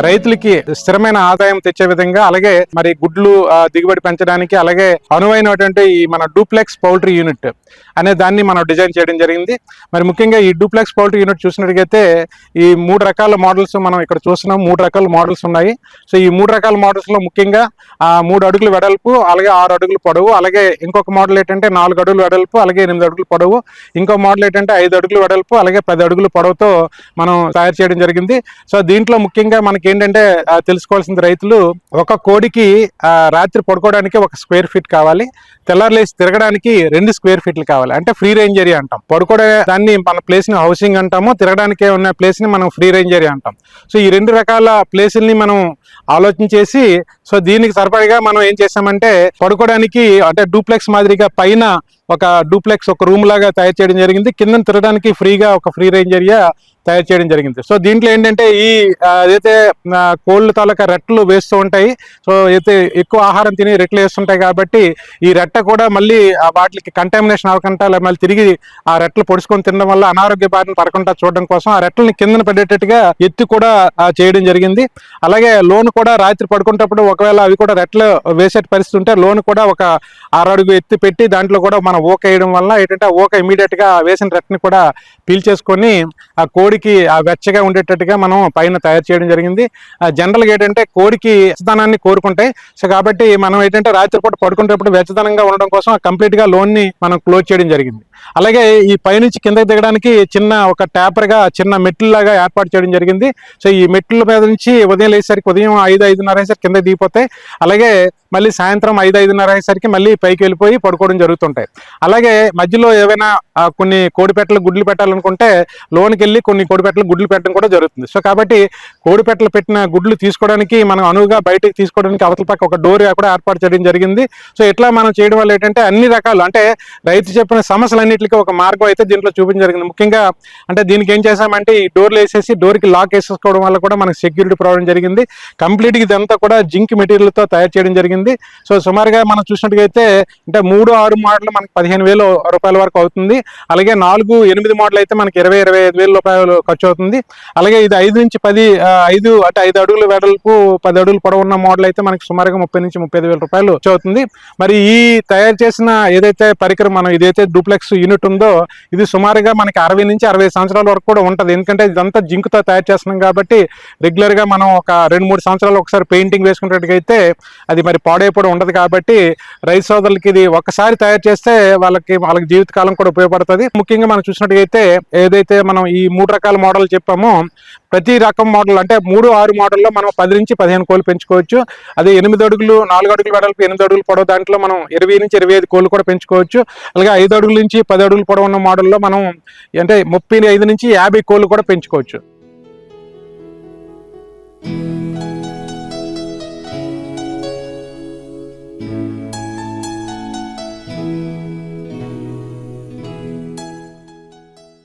రైతులకి స్థిరమైన ఆదాయం తెచ్చే విధంగా, అలాగే మరి గుడ్లు దిగుబడి పెంచడానికి, అలాగే అనువైనటువంటి ఈ మన డూప్లెక్స్ పౌల్ట్రీ యూనిట్ అనే దాన్ని మనం డిజైన్ చేయడం జరిగింది. మరి ముఖ్యంగా ఈ డూప్లెక్స్ పౌల్ట్రీ యూనిట్ చూసినట్టుగైతే ఈ 3 రకాల మోడల్స్ మనం ఇక్కడ చూస్తున్నాం. 3 రకాల మోడల్స్ ఉన్నాయి. సో ఈ 3 రకాల మోడల్స్ లో ముఖ్యంగా 3 అడుగులు వెడల్పు, అలాగే 6 అడుగులు పొడవు, అలాగే ఇంకొక మోడల్ ఏంటంటే 4 అడుగులు వెడల్పు, అలాగే 8 అడుగులు పొడవు, ఇంకో మోడల్ ఏంటంటే 5 అడుగులు వెడల్పు, అలాగే 10 అడుగులు పొడవుతో మనం తయారు చేయడం జరిగింది. సో దీంట్లో ముఖ్యంగా మనకి ఏంటంటే తెలుసుకోవాల్సింది, రైతులు ఒక కోడికి రాత్రి పడుకోవడానికి 1 స్క్వేర్ ఫీట్ కావాలి, తెల్లారులేసి తిరగడానికి 2 స్క్వేర్ ఫీట్లు కావాలి. అంటే ఫ్రీ రేంజ్ ఏరియా అంటాం. పడుకోవడే దాన్ని మన ప్లేస్ ని హౌసింగ్ అంటాము, తిరగడానికి ఉన్న ప్లేస్ ని మనం ఫ్రీ రేంజ్ ఏరియా అంటాం. సో ఈ 2 రకాల ప్లేసుల్ని మనం ఆలోచించేసి, సో దీనికి సరిపడగా మనం ఏం చేసామంటే పడుకోవడానికి అంటే డూప్లెక్స్ మాదిరిగా పైన ఒక డూప్లెక్స్ ఒక రూమ్ లాగా తయారు చేయడం జరిగింది. కింద తిరగడానికి ఫ్రీగా ఒక ఫ్రీ రేంజ్ ఏరియా తయారు చేయడం జరిగింది. సో దీంట్లో ఏంటంటే ఈ ఏదైతే కోళ్ళ తాలూకా రెట్టలు వేస్తూ ఉంటాయి, సో అయితే ఎక్కువ ఆహారం తిని రెట్లు వేస్తుంటాయి కాబట్టి ఈ రెట్ట కూడా మళ్ళీ వాటికి కంటామినేషన్ అవ్వకుండా మళ్ళీ తిరిగి ఆ రెట్టలు పొడుచుకొని తినడం వల్ల అనారోగ్య బారిన పడకుండా చూడడం కోసం ఆ రెట్టలని కిందన పడేటట్టుగా ఎత్తి కూడా చేయడం జరిగింది. అలాగే లోన్ కూడా రాత్రి పడుకునేటప్పుడు ఒకవేళ అవి కూడా రెట్టలు వేసే పరిస్థితి ఉంటే లోన్ కూడా ఒక 6 అడుగు ఎత్తి పెట్టి దాంట్లో కూడా మనం ఊక వేయడం వల్ల ఏంటంటే ఊక ఇమీడియట్ గా వేసిన రెట్టని కూడా పీల్చేసుకొని ఆ కోడికి ఆ వెచ్చగా ఉండేటట్టుగా మనం పైన తయారు చేయడం జరిగింది. జనరల్గా ఏంటంటే కోడికి వెచ్చదనాన్ని కోరుకుంటాయి. సో కాబట్టి మనం ఏంటంటే రాత్రిపూట పడుకునేటప్పుడు వెచ్చదనంగా ఉండడం కోసం కంప్లీట్ గా లోన్ ని మనం క్లోజ్ చేయడం జరిగింది. అలాగే ఈ పైనుంచి కిందకి దిగడానికి చిన్న ఒక ట్యాపర్ గా చిన్న మెట్లు లాగా ఏర్పాటు చేయడం జరిగింది. సో ఈ మెట్ల మీద నుంచి ఉదయం లేసరికి ఉదయం 5-5:30 అయ్యేసరికి కింద దిగిపోతాయి. అలాగే మళ్ళీ సాయంత్రం 5-5:30 అయ్యేసరికి మళ్ళీ పైకి వెళ్ళిపోయి పడుకోవడం జరుగుతుంటాయి. అలాగే మధ్యలో ఏవైనా కొన్ని కోడిపెట్టలు గుడ్లు పెట్టాలనుకుంటే లోనికి వెళ్ళి కొన్ని కోడిపెట్టలు గుడ్లు పెట్టడం కూడా జరుగుతుంది. సో కాబట్టి కోడిపెట్టలు పెట్టిన గుడ్లు తీసుకోవడానికి మనం అనువుగా బయటకు తీసుకోవడానికి అవతల పక్క ఒక డోర్ కూడా ఏర్పాటు చేయడం జరిగింది. సో ఇట్లా మనం చేయడం వల్ల ఏంటంటే అన్ని రకాలు అంటే రైతు చెప్పిన సమస్యలన్నింటికి ఒక మార్గం అయితే దీంట్లో చూపించడం జరిగింది. ముఖ్యంగా అంటే దీనికి ఏం చేసామంటే ఈ డోర్లు వేసేసి డోర్కి లాక్ వేసేసుకోవడం వల్ల కూడా మనకి సెక్యూరిటీ ప్రొవైడ్ జరిగింది. కంప్లీట్ ఇదంతా కూడా జింక్ మెటీరియల్ తో తయారు చేయడం జరిగింది. సో సుమారుగా మనం చూసినట్టుగైతే అంటే 3-6 మోడల్ మనకి 15,000 రూపాయల వరకు అవుతుంది. అలాగే 4-8 మోడల్ అయితే మనకి 20-25,000 రూపాయలు ఖర్చు అవుతుంది. అలాగే ఇది 5-10 5 అడుగులు వెడల్పు 10 అడుగులు పొడవు ఉన్న మోడల్ అయితే మనకి సుమారుగా 30,000-35,000 రూపాయలు ఖర్చు అవుతుంది. మరి ఈ తయారు చేసిన ఏదైతే పరికరం మనం ఇదైతే డూప్లెక్స్ యూనిట్ ఉందో ఇది సుమారుగా మనకి 60-65 సంవత్సరాల వరకు కూడా ఉంటుంది. ఎందుకంటే ఇదంతా జింక్ తో తయారు చేస్తున్నాం కాబట్టి రెగ్యులర్ గా మనం ఒక 2-3 సంవత్సరాలు ఒకసారి పెయింటింగ్ వేసుకున్నట్టుగైతే అది మరి పాడైపోవడం ఉండదు. కాబట్టి రైతు సోదరులకి ఇది ఒకసారి తయారు చేస్తే వాళ్ళకి జీవితకాలం కూడా ఉపయోగపడుతుంది. ముఖ్యంగా మనం చూసినట్టుగైతే ఏదైతే మనం ఈ 3 రకాల మోడల్ చెప్పామో ప్రతి రకం మోడల్ అంటే 3-6 మోడల్లో మనం 10-15 కోళ్ళు పెంచుకోవచ్చు. అదే 8 అడుగులు 4 అడుగులు వెడల్పు 8 అడుగులు పొడవు దాంట్లో మనం 20-25 కోళ్ళు కూడా పెంచుకోవచ్చు. అలాగే 5 అడుగుల నుంచి 10 అడుగులు పొడవు ఉన్న మోడల్లో మనం అంటే 35-50 కోళ్ళు కూడా పెంచుకోవచ్చు.